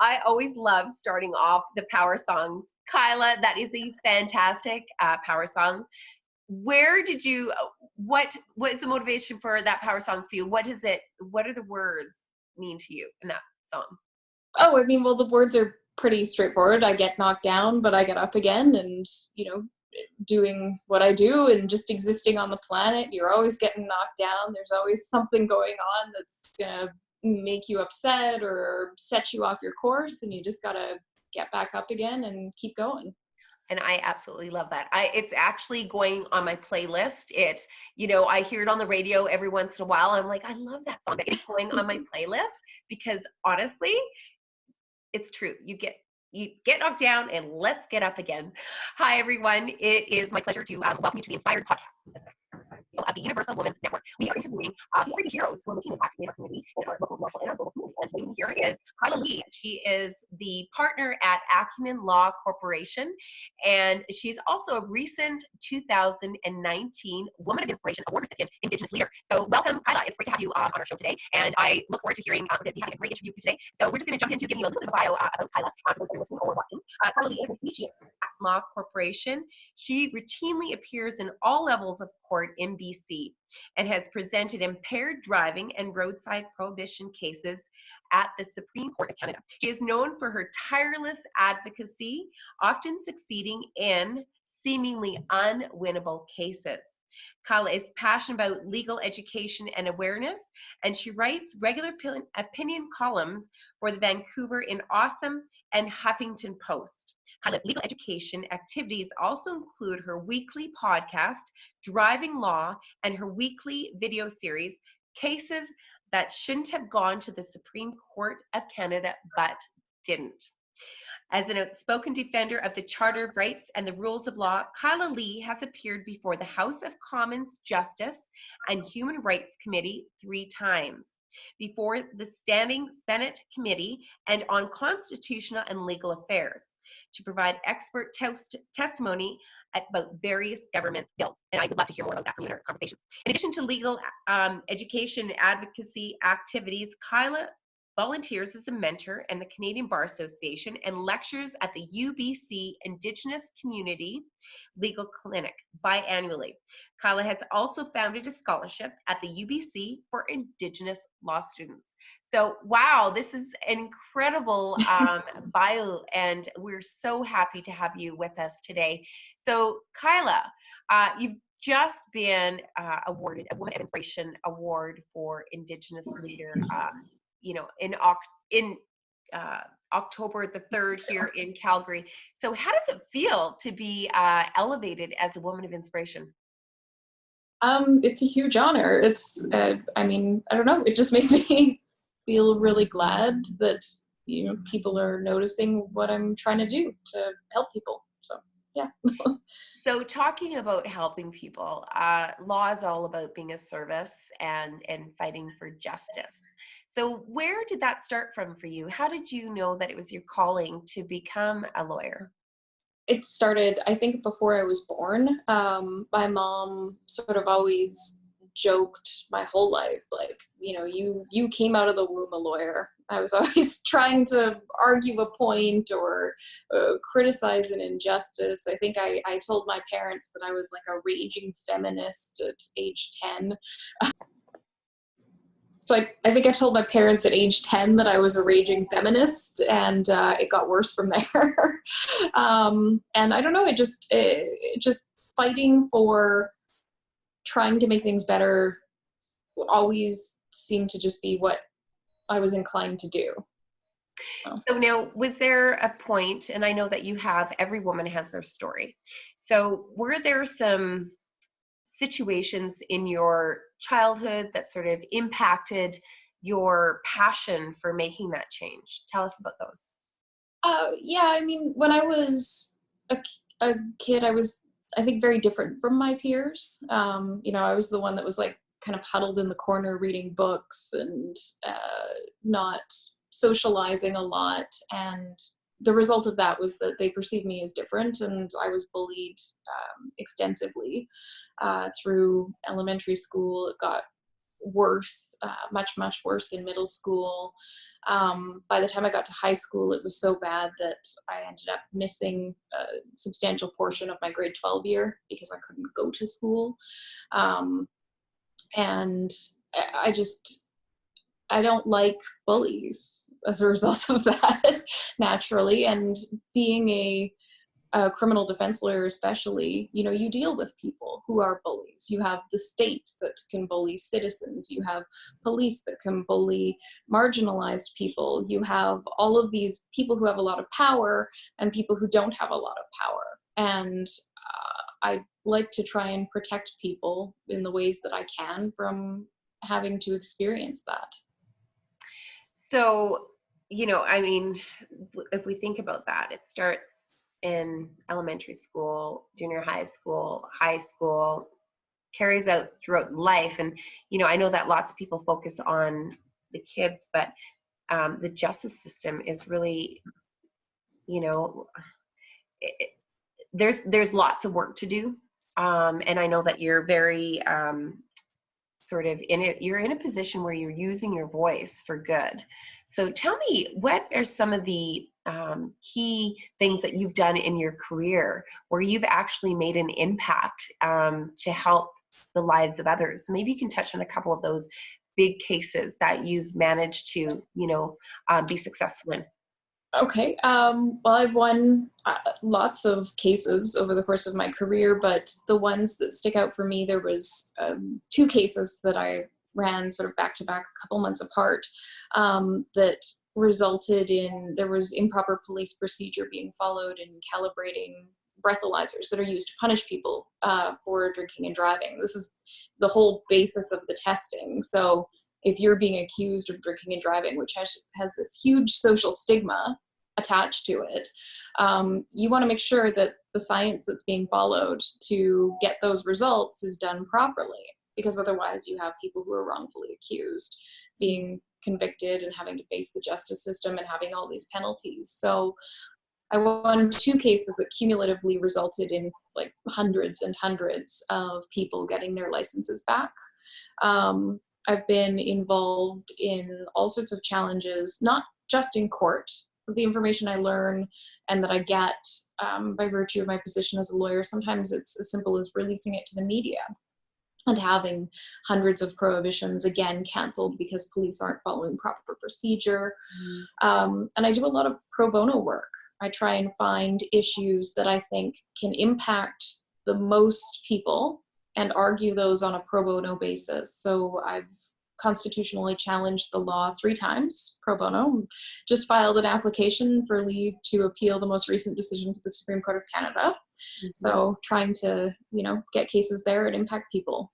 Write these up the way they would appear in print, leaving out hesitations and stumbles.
I always love starting off the power songs. Kyla, that is a fantastic power song. Where did you, what is the motivation for that power song for you? What are the words mean to you in that song? Oh, I mean, well, the words are pretty straightforward. I get knocked down, but I get up again, and, doing what I do and just existing on the planet. You're always getting knocked down. There's always something going on that's gonna make you upset or set you off your course, and you just gotta get back up again and keep going. And I absolutely love that. It's actually going on my playlist. I hear it on the radio every once in a while. I'm like, I love that song. It's going on my playlist because honestly, it's true. You get knocked down and let's get up again. Hi, everyone. It is my pleasure to welcome you to the Inspired Podcast of the Universal Women's Network. We are interviewing the heroes who are looking at our community in our local, national, and our global community. And here is Kyla Lee. She is the partner at Acumen Law Corporation, and she's also a recent 2019 Woman of Inspiration Award recipient, Indigenous leader. So welcome, Kyla. It's great to have you on our show today, and I look forward to hearing having a great interview with you today. So we're just going to jump into giving you a little bit of a bio about Kyla for those who are listening or watching. Kyla Lee is a fiduciary at Law Corporation. She routinely appears in all levels of court in BC and has presented impaired driving and roadside prohibition cases at the Supreme Court of Canada. She is known for her tireless advocacy, often succeeding in seemingly unwinnable cases. Kyla is passionate about legal education and awareness, and she writes regular opinion columns for the Vancouver in Awesome and Huffington Post. Kyla's legal education activities also include her weekly podcast, Driving Law, and her weekly video series, Cases That Shouldn't Have Gone to the Supreme Court of Canada But Didn't. As an outspoken defender of the Charter of Rights and the rules of law, Kyla Lee has appeared before the House of Commons Justice and Human Rights Committee 3 times, before the Standing Senate Committee, and on Constitutional and Legal Affairs, to provide expert testimony about various government bills. And I would love to hear more about that from you in our conversations. In addition to legal education and advocacy activities, Kyla volunteers as a mentor in the Canadian Bar Association and lectures at the UBC Indigenous Community Legal Clinic biannually. Kyla has also founded a scholarship at the UBC for Indigenous law students. So, wow, this is an incredible bio, and we're so happy to have you with us today. So, Kyla, you've just been awarded a Woman of Inspiration Award for Indigenous Leader. In October the 3rd here in Calgary. So how does it feel to be elevated as a Woman of Inspiration? It's a huge honor. It's, I don't know, it just makes me feel really glad that, people are noticing what I'm trying to do to help people. So, yeah. So talking about helping people, law is all about being a service and fighting for justice. So where did that start from for you? How did you know that it was your calling to become a lawyer? It started, I think, before I was born. My mom sort of always joked my whole life, like, you came out of the womb a lawyer. I was always trying to argue a point or criticize an injustice. I think I told my parents that I was like a raging feminist at age 10. So I think I told my parents at age 10 that I was a raging feminist, and it got worse from there. And I don't know, it just fighting for trying to make things better always seemed to just be what I was inclined to do. So now, was there a point, and I know that every woman has their story. So were there some situations in your childhood that sort of impacted your passion for making that change? Tell us about those. Yeah, when I was a kid, I was, I think, very different from my peers. I was the one that was like kind of huddled in the corner reading books and not socializing a lot. And the result of that was that they perceived me as different, and I was bullied extensively through elementary school. It got worse, much worse in middle school. By the time I got to high school, it was so bad that I ended up missing a substantial portion of my grade 12 year because I couldn't go to school. And I don't like bullies as a result of that, naturally. And being a criminal defense lawyer especially, you know, you deal with people who are bullies. You have the state that can bully citizens. You have police that can bully marginalized people. You have all of these people who have a lot of power and people who don't have a lot of power. And I like to try and protect people in the ways that I can from having to experience that. So, you know, I mean, if we think about that, it starts in elementary school, junior high school, carries out throughout life. And, you know, I know that lots of people focus on the kids, but the justice system is really, you know, there's lots of work to do. And I know that you're very sort of you're in a position where you're using your voice for good. So tell me, what are some of the key things that you've done in your career where you've actually made an impact to help the lives of others? So maybe you can touch on a couple of those big cases that you've managed to, you know, be successful in. Okay. Well, I've won lots of cases over the course of my career, but the ones that stick out for me, there was 2 cases that I ran sort of back to back, a couple months apart, that resulted in, there was improper police procedure being followed in calibrating breathalyzers that are used to punish people for drinking and driving. This is the whole basis of the testing. So if you're being accused of drinking and driving, which has this huge social stigma attached to it, you want to make sure that the science that's being followed to get those results is done properly, because otherwise you have people who are wrongfully accused being convicted and having to face the justice system and having all these penalties. So I won 2 cases that cumulatively resulted in like hundreds and hundreds of people getting their licenses back. I've been involved in all sorts of challenges, not just in court. The information I learn and that I get by virtue of my position as a lawyer, sometimes it's as simple as releasing it to the media and having hundreds of prohibitions again canceled because police aren't following proper procedure. And I do a lot of pro bono work. I try and find issues that I think can impact the most people and argue those on a pro bono basis. So I've constitutionally challenged the law 3 times pro bono. Just filed an application for leave to appeal the most recent decision to the Supreme Court of Canada. So trying to, you know, get cases there and impact people.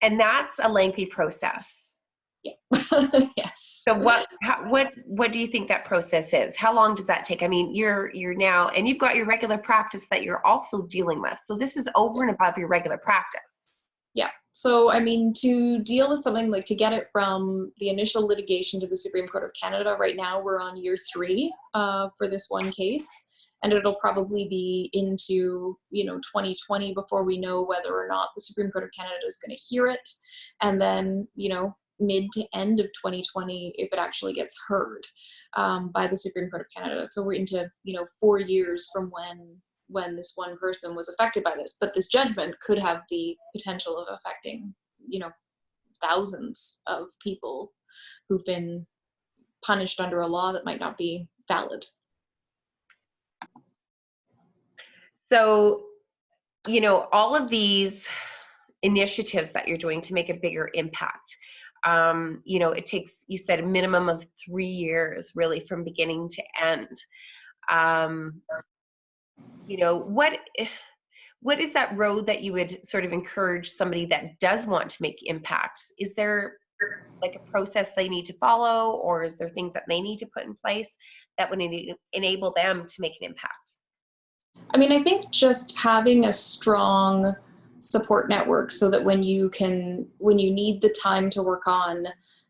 And that's a lengthy process. Yeah. Yes. So what do you think that process is? How long does that take? I mean, you're now, and you've got your regular practice that you're also dealing with. So this is over and above your regular practice. Yeah. So, I mean, to deal with something like, to get it from the initial litigation to the Supreme Court of Canada, right now we're on year 3 for this one case. And it'll probably be into, you know, 2020 before we know whether or not the Supreme Court of Canada is going to hear it. And then, you know, mid to end of 2020 if it actually gets heard by the Supreme Court of Canada. So we're into, you know, 4 years from when this one person was affected by this. But this judgment could have the potential of affecting, you know, thousands of people who've been punished under a law that might not be valid. So, you know, all of these initiatives that you're doing to make a bigger impact, you know, it takes, you said, a minimum of 3 years really from beginning to end. You know, what is that road that you would sort of encourage somebody that does want to make impact? Is there like a process they need to follow, or is there things that they need to put in place that would enable them to make an impact? I mean, I think just having a strong support network so that when you need the time to work on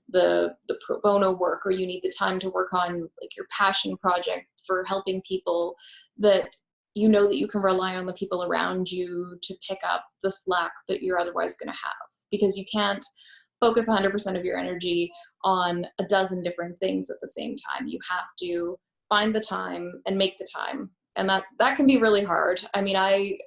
the pro bono work, or you need the time to work on like your passion project for helping people, that you know that you can rely on the people around you to pick up the slack that you're otherwise going to have. because you can't focus 100% of your energy on a dozen different things at the same time. You have to find the time and make the time. And that can be really hard. I mean, I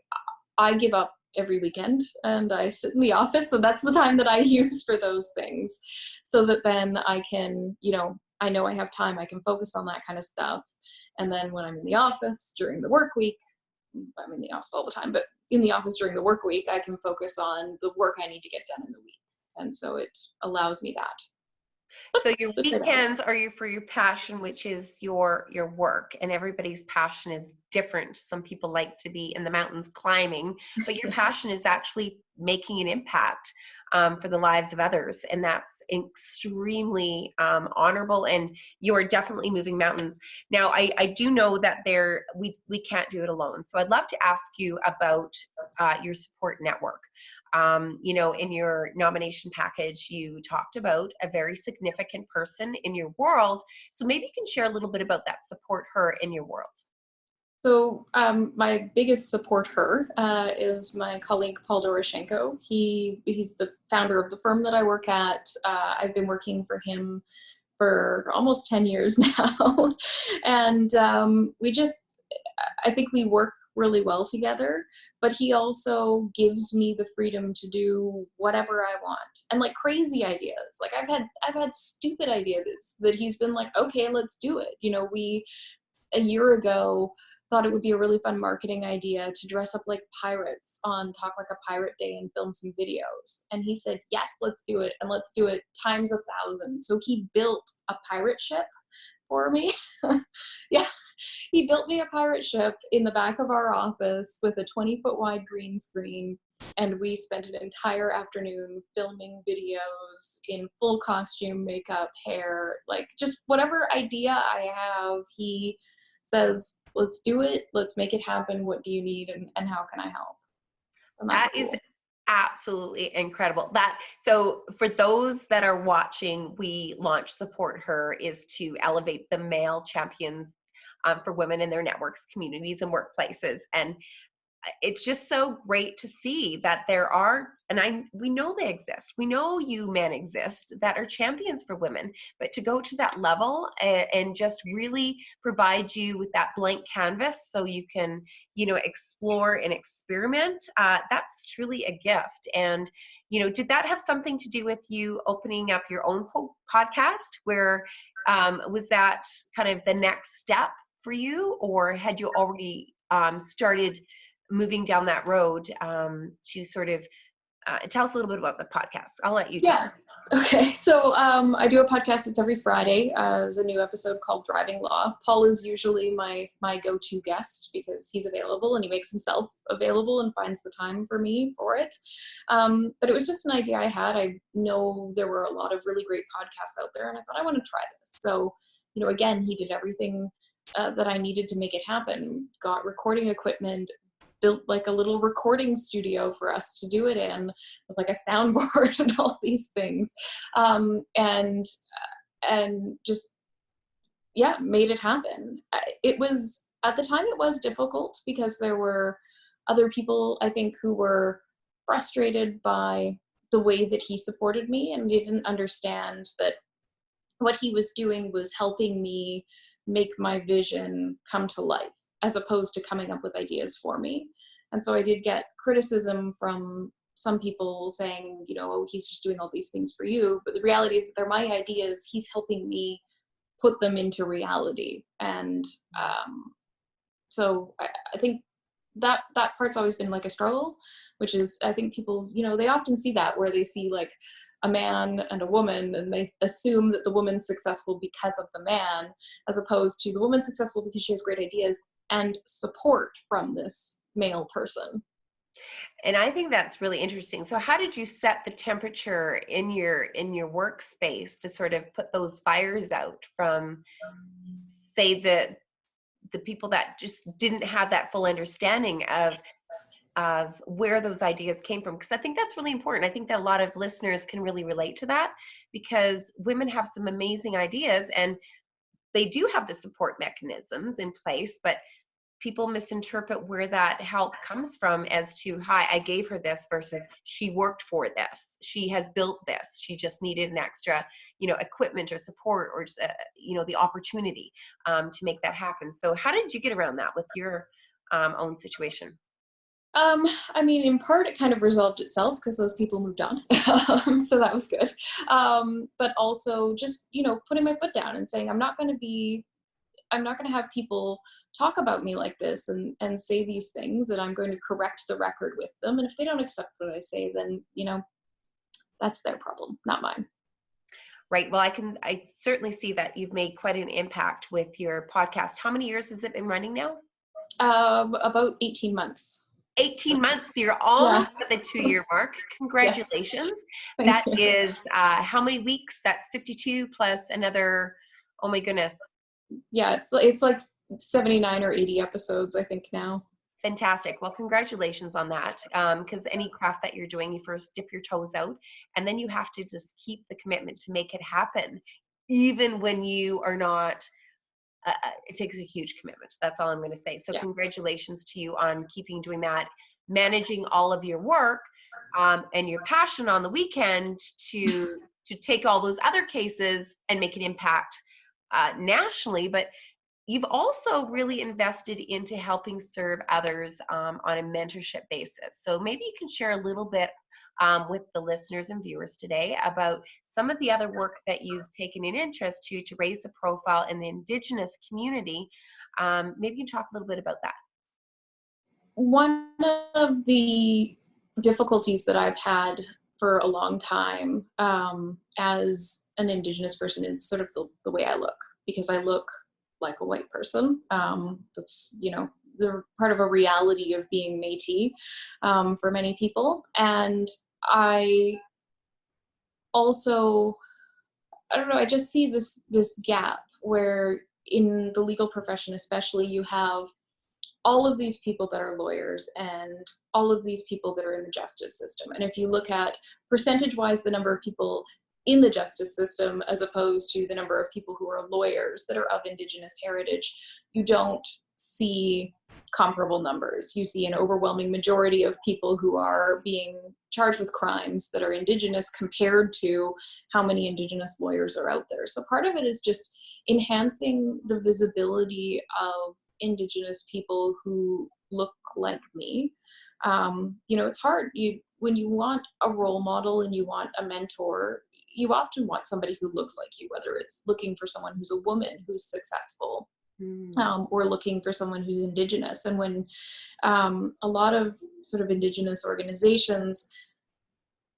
give up every weekend and I sit in the office, so that's the time that I use for those things, so that then I can, I know I have time, I can focus on that kind of stuff. And then when I'm in the office during the work week, I'm in the office all the time, but in the office during the work week, I can focus on the work I need to get done in the week. And so it allows me that. So your weekends are for your passion, which is your work, and everybody's passion is different. Some people like to be in the mountains climbing, but your passion is actually making an impact for the lives of others, and that's extremely honorable, and you are definitely moving mountains. Now, I do know that we can't do it alone, so I'd love to ask you about your support network. In your nomination package, you talked about a very significant person in your world. So maybe you can share a little bit about that support her in your world. So my biggest support her is my colleague, Paul Doroshenko. He's the founder of the firm that I work at. I've been working for him for almost 10 years now. And I think we work really well together, but he also gives me the freedom to do whatever I want, and like crazy ideas. Like I've had stupid ideas that he's been like, okay, let's do it. We a year ago thought it would be a really fun marketing idea to dress up like pirates on Talk Like a Pirate Day and film some videos. And he said, yes, let's do it. And let's do it times 1,000. So he built a pirate ship for me. Yeah. He built me a pirate ship in the back of our office with a 20-foot wide green screen, and we spent an entire afternoon filming videos in full costume, makeup, hair, like just whatever idea I have. He says, let's do it, let's make it happen, what do you need, and how can I help? And that cool. Is absolutely incredible. So for those that are watching, we launched Support Her is to elevate the male champions for women in their networks, communities, and workplaces. And it's just so great to see that there are, and we know they exist. We know you men exist that are champions for women, but to go to that level and just really provide you with that blank canvas so you can, explore and experiment, that's truly a gift. And, did that have something to do with you opening up your own podcast? Where was that kind of the next step for you, or had you already started moving down that road to sort of tell us a little bit about the podcast? I'll let you talk. Yeah. Okay. So I do a podcast. It's every Friday. There's a new episode called Driving Law. Paul is usually my go-to guest because he's available and he makes himself available and finds the time for me for it. But it was just an idea I had. I know there were a lot of really great podcasts out there, and I thought I want to try this. So, again, he did everything that I needed to make it happen. Got recording equipment, built like a little recording studio for us to do it in, with like a soundboard and all these things, and just made it happen. It was, at the time, it was difficult because there were other people, I think, who were frustrated by the way that he supported me, and they didn't understand that what he was doing was helping me make my vision come to life, as opposed to coming up with ideas for me. And so I did get criticism from some people saying, he's just doing all these things for you. But the reality is that they're my ideas. He's helping me put them into reality. And so I think that part's always been like a struggle, which is, I think people, they often see that, where they see like a man and a woman, and they assume that the woman's successful because of the man, as opposed to the woman's successful because she has great ideas and support from this male person. And I think that's really interesting. So how did you set the temperature in your workspace to sort of put those fires out from, say, the people that just didn't have that full understanding of where those ideas came from? Because I think that's really important. I think that a lot of listeners can really relate to that, because women have some amazing ideas and they do have the support mechanisms in place, but people misinterpret where that help comes from as to, hi, I gave her this versus she worked for this. She has built this. She just needed an extra, equipment or support or just, the opportunity to make that happen. So how did you get around that with your own situation? I mean, in part, it kind of resolved itself because those people moved on. So that was good. But also just, putting my foot down and saying, I'm not going to have people talk about me like this and say these things, and I'm going to correct the record with them. And if they don't accept what I say, then, that's their problem, not mine. Right. Well, I certainly see that you've made quite an impact with your podcast. How many years has it been running now? About 18 months. 18 months. So you're almost at the 2-year mark. Congratulations. Yes. That is how many weeks? That's 52 plus another, oh my goodness. Yeah, it's like 79 or 80 episodes, I think, now. Fantastic. Well, congratulations on that. Because any craft that you're doing, you first dip your toes out, and then you have to just keep the commitment to make it happen, even when you are not. It takes a huge commitment. That's all I'm going to say. So Congratulations to you on keeping doing that, managing all of your work and your passion on the weekend to take all those other cases and make an impact nationally. But you've also really invested into helping serve others on a mentorship basis. So maybe you can share a little bit with the listeners and viewers today about some of the other work that you've taken an interest to raise the profile in the Indigenous community. Maybe you can talk a little bit about that. One of the difficulties that I've had for a long time as an Indigenous person is sort of the way I look, because I look like a white person. That's, the part of a reality of being Métis for many people. And I also, I don't know, I just see this gap where in the legal profession especially, you have all of these people that are lawyers and all of these people that are in the justice system. And if you look at percentage-wise the number of people in the justice system as opposed to the number of people who are lawyers that are of Indigenous heritage, you don't see comparable numbers. You see an overwhelming majority of people who are being charged with crimes that are Indigenous compared to how many Indigenous lawyers are out there. So part of it is just enhancing the visibility of Indigenous people who look like me. It's hard. When you want a role model and you want a mentor, you often want somebody who looks like you, whether it's looking for someone who's a woman who's successful, or looking for someone who's Indigenous. And when a lot of sort of Indigenous organizations,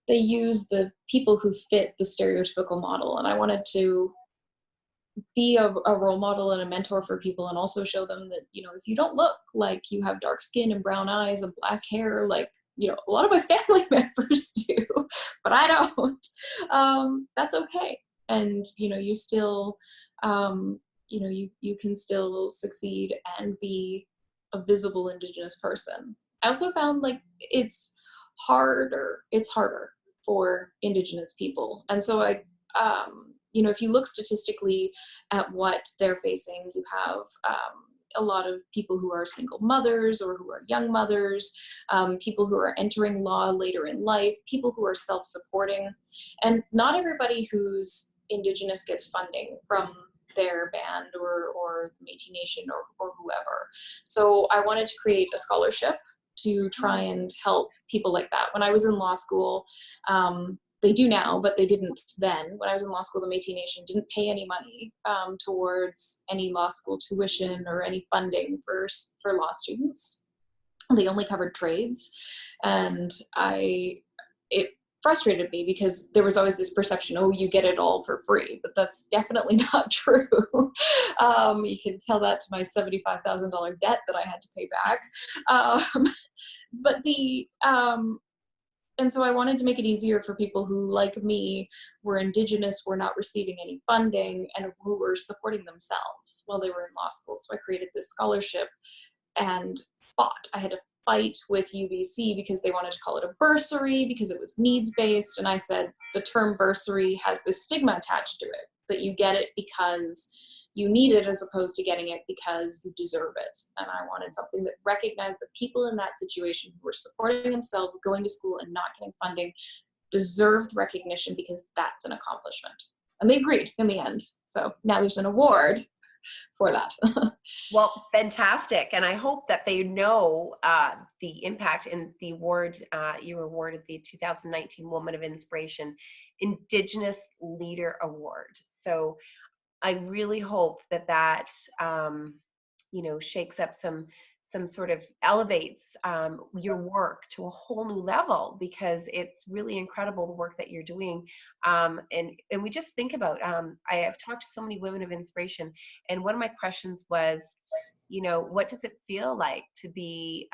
they use the people who fit the stereotypical model. And I wanted to be a role model and a mentor for people, and also show them that, if you don't look like you have dark skin and brown eyes and black hair, like, a lot of my family members do, but I don't, that's okay. And, you still, you can still succeed and be a visible Indigenous person. I also found like it's harder for Indigenous people. And so if you look statistically at what they're facing, you have a lot of people who are single mothers or who are young mothers, people who are entering law later in life, people who are self-supporting, and not everybody who's Indigenous gets funding from their band or Métis Nation or whoever. So I wanted to create a scholarship to try and help people like that. When I was in law school, they do now, but they didn't then. When I was in law school, the Métis Nation didn't pay any money towards any law school tuition or any funding for law students. They only covered trades. And it frustrated me because there was always this perception, oh, you get it all for free, but that's definitely not true. You can tell that to my $75,000 debt that I had to pay back. And so I wanted to make it easier for people who, like me, were Indigenous, were not receiving any funding, and who were supporting themselves while they were in law school. So I created this scholarship and fought. I had to fight with UBC because they wanted to call it a bursary because it was needs-based. And I said, the term bursary has this stigma attached to it, that you get it because you need it as opposed to getting it because you deserve it. And I wanted something that recognized that people in that situation who were supporting themselves, going to school and not getting funding, deserved recognition because that's an accomplishment. And they agreed in the end. So now there's an award for that. Well, fantastic. And I hope that they know the impact and the award, you were awarded the 2019 Woman of Inspiration Indigenous Leader Award. So I really hope that that, shakes up some sort of elevates your work to a whole new level, because it's really incredible the work that you're doing. And we just think about, I have talked to so many women of inspiration, and one of my questions was, what does it feel like to be,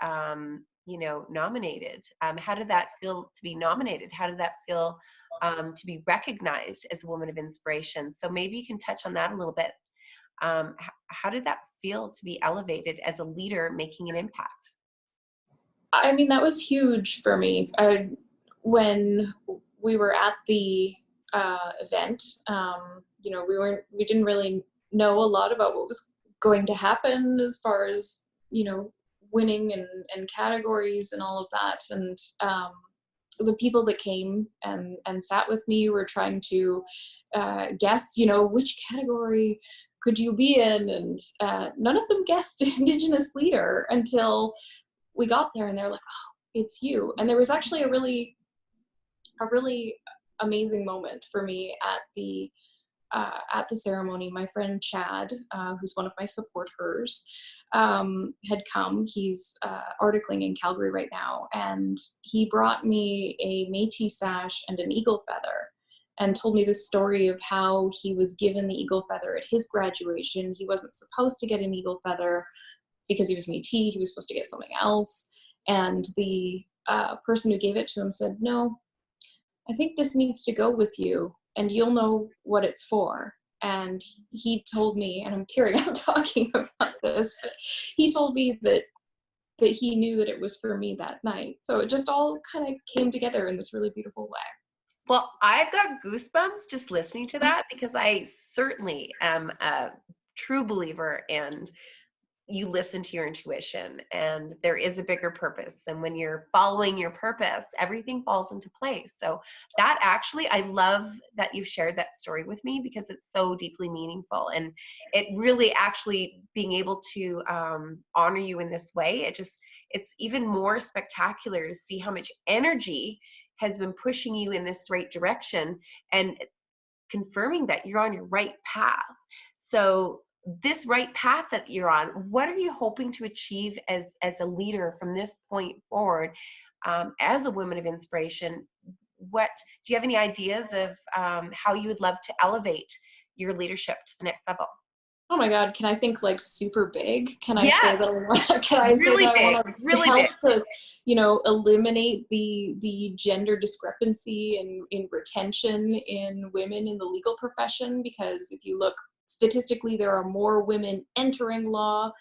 nominated? How did that feel to be nominated? How did that feel to be recognized as a woman of inspiration? So maybe you can touch on that a little bit. How did that feel to be elevated as a leader making an impact? I mean, that was huge for me. When we were at the event, we didn't really know a lot about what was going to happen as far as, winning and categories and all of that. And the people that came and sat with me were trying to guess, which category could you be in? And none of them guessed Indigenous leader until we got there, and they're like, "Oh, it's you." And there was actually a really amazing moment for me at the ceremony. My friend Chad, who's one of my supporters, had come. He's articling in Calgary right now, and he brought me a Metis sash and an eagle feather, and told me the story of how he was given the eagle feather at his graduation. He wasn't supposed to get an eagle feather because he was Métis. He was supposed to get something else. And the person who gave it to him said, "No, I think this needs to go with you, and you'll know what it's for." And he told me, and I'm tearing up talking about this, but he told me that he knew that it was for me that night. So it just all kind of came together in this really beautiful way. Well, I've got goosebumps just listening to that, because I certainly am a true believer, and you listen to your intuition, and there is a bigger purpose. And when you're following your purpose, everything falls into place. So that actually, I love that you've shared that story with me, because it's so deeply meaningful. And it really actually being able to honor you in this way, it's even more spectacular to see how much energy has been pushing you in this right direction and confirming that you're on your right path. So this right path that you're on, what are you hoping to achieve as a leader from this point forward, as a woman of inspiration? What do you have any ideas of how you would love to elevate your leadership to the next level? Oh my God, can I think like super big? Can I Yes. say that I want, can I say Really that big, I want to really help big. to, eliminate the gender discrepancy in retention in women in the legal profession? Because if you look statistically, there are more women entering law,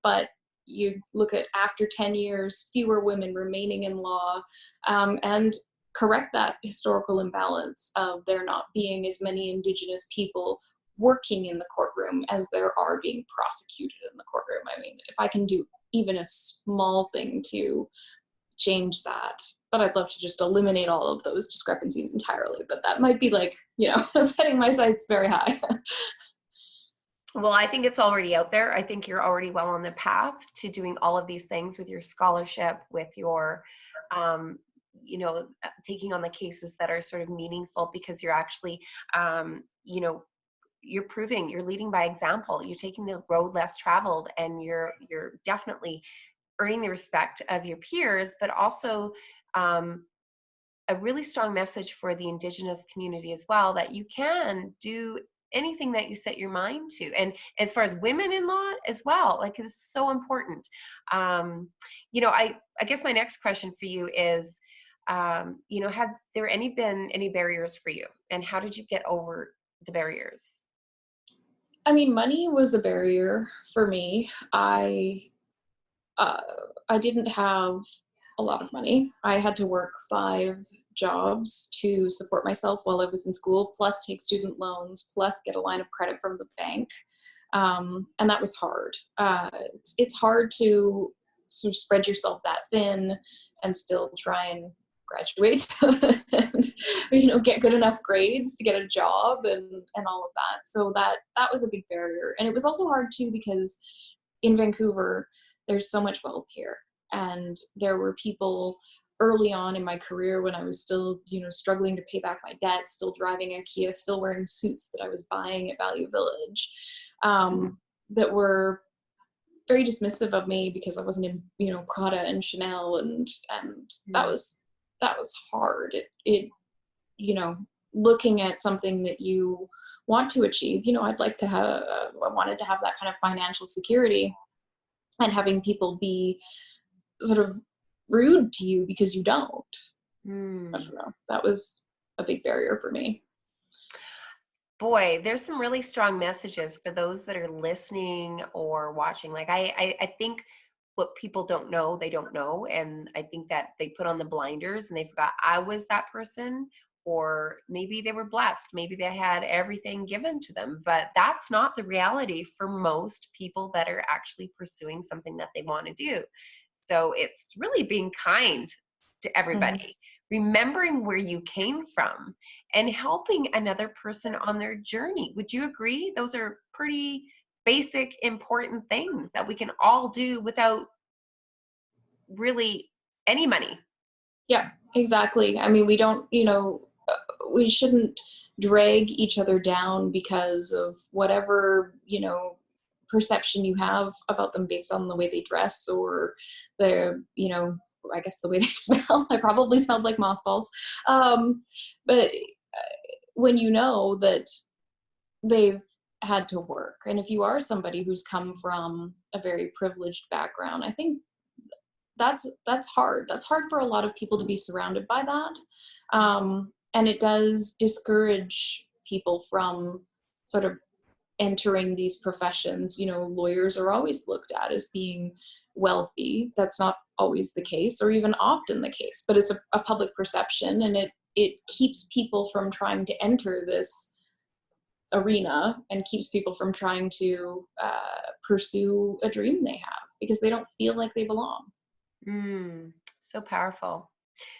but you look at after 10 years, fewer women remaining in law, and correct that historical imbalance of there not being as many Indigenous people working in the courtroom as there are being prosecuted in the courtroom. I mean, if I can do even a small thing to change that, but I'd love to just eliminate all of those discrepancies entirely. But that might be like, setting my sights very high. Well, I think it's already out there. I think you're already well on the path to doing all of these things with your scholarship, with your, taking on the cases that are sort of meaningful, because you're actually, you're proving, you're leading by example. You're taking the road less traveled, and you're definitely earning the respect of your peers, but also a really strong message for the Indigenous community as well, that you can do anything that you set your mind to. And as far as women in law as well, like, it's so important. I guess my next question for you is, have there been any barriers for you, and how did you get over the barriers? I mean, money was a barrier for me. I didn't have a lot of money. I had to work 5 jobs to support myself while I was in school, plus take student loans, plus get a line of credit from the bank. And that was hard. It's hard to sort of spread yourself that thin and still try and graduate and, get good enough grades to get a job and all of that. So that was a big barrier. And it was also hard too, because in Vancouver, there's so much wealth here. And there were people early on in my career when I was still, struggling to pay back my debt, still driving a Kia, still wearing suits that I was buying at Value Village, that were very dismissive of me because I wasn't in, Prada and Chanel, and that was hard. It looking at something that you want to achieve, I wanted to have that kind of financial security, and having people be sort of rude to you because you don't. I don't know. That was a big barrier for me. Boy, there's some really strong messages for those that are listening or watching. Like I think what people don't know, they don't know. And I think that they put on the blinders and they forgot I was that person, or maybe they were blessed. Maybe they had everything given to them, but that's not the reality for most people that are actually pursuing something that they want to do. So it's really being kind to everybody, remembering where you came from, and helping another person on their journey. Would you agree? Those are pretty basic, important things that we can all do without really any money. Yeah, exactly. I mean, we don't, we shouldn't drag each other down because of whatever, perception you have about them based on the way they dress or the, I guess the way they smell. I probably smelled like mothballs. But when you know that they've had to work, and if you are somebody who's come from a very privileged background, I think that's hard. That's hard for a lot of people to be surrounded by that. And it does discourage people from sort of entering these professions. Lawyers are always looked at as being wealthy. That's not always the case, or even often the case, but it's a public perception, and it keeps people from trying to enter this arena and keeps people from trying to pursue a dream they have because they don't feel like they belong. So powerful.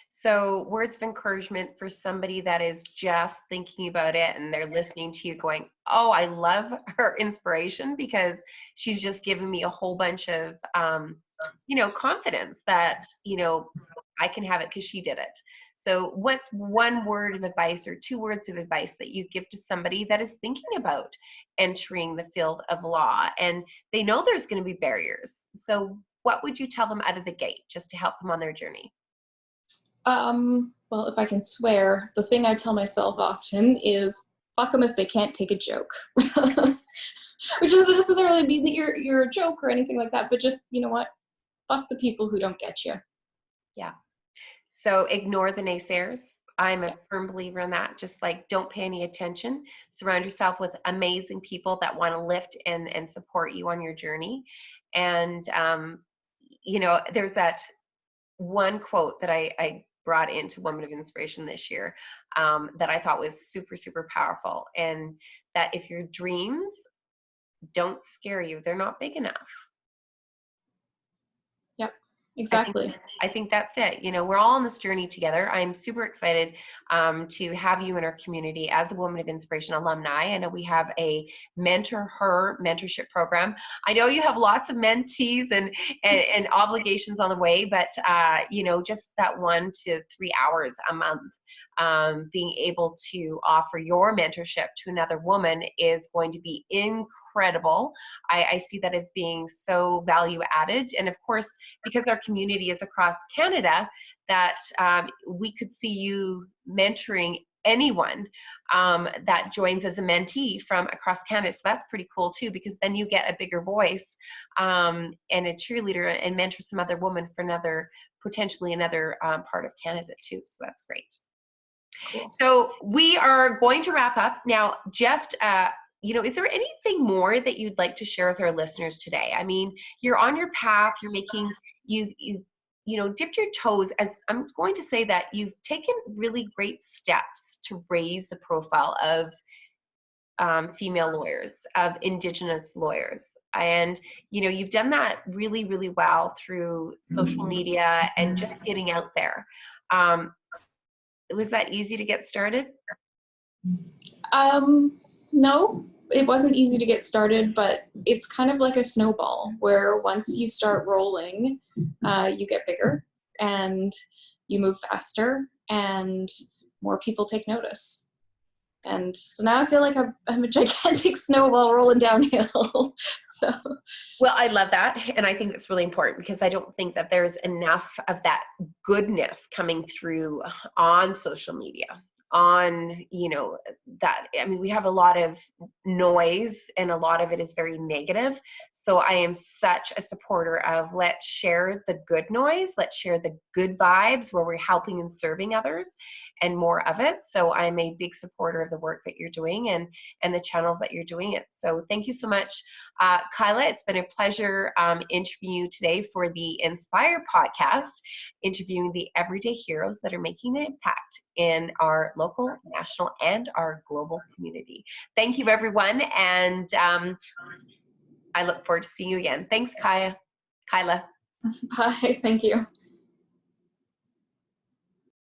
So words of encouragement for somebody that is just thinking about it and they're listening to you going, oh, I love her inspiration because she's just given me a whole bunch of, confidence that, I can have it because she did it. So what's one word of advice or two words of advice that you give to somebody that is thinking about entering the field of law and they know there's going to be barriers? So what would you tell them out of the gate just to help them on their journey? Well, if I can swear, the thing I tell myself often is, fuck them if they can't take a joke. Which doesn't necessarily mean that you're a joke or anything like that, but just, you know what? Fuck the people who don't get you. Yeah. So ignore the naysayers. I'm a firm believer in that. Just like, don't pay any attention. Surround yourself with amazing people that want to lift and support you on your journey. And, there's that one quote that I brought into Woman of Inspiration this year that I thought was super, super powerful. And that if your dreams don't scare you, they're not big enough. Yep, exactly. I think that's it. We're all on this journey together. I'm super excited to have you in our community as a Woman of Inspiration alumni. I know we have a Mentor Her mentorship program. I know you have lots of mentees and obligations on the way, but just that 1 to 3 hours a month, being able to offer your mentorship to another woman is going to be incredible. I see that as being so value added. And of course, because our community is across Canada, that we could see you mentoring anyone that joins as a mentee from across Canada. So that's pretty cool too, because then you get a bigger voice and a cheerleader and mentor some other woman for potentially another part of Canada too. So that's great. Cool. So we are going to wrap up now. Just is there anything more that you'd like to share with our listeners today? I mean, you're on your path. You've dipped your toes. As I'm going to say that you've taken really great steps to raise the profile of female lawyers, of Indigenous lawyers. And, you know, you've done that really, really well through social media and just getting out there. Was that easy to get started? No, it wasn't easy to get started, but it's kind of like a snowball where once you start rolling, you get bigger and you move faster and more people take notice. And so now I feel like I'm a gigantic snowball rolling downhill. So, well, I love that. And I think that's really important because I don't think that there's enough of that goodness coming through on social media. On, you know, that, I mean, we have a lot of noise and a lot of it is very negative. So I am such a supporter of let's share the good noise, let's share the good vibes where we're helping and serving others and more of it. So I'm a big supporter of the work that you're doing and the channels that you're doing it. So thank you so much, Kyla. It's been a pleasure interviewing you today for the Inspire podcast, interviewing the everyday heroes that are making an impact in our local, national, and our global community. Thank you, everyone. And I look forward to seeing you again. Thanks, Kyla. bye. Thank you.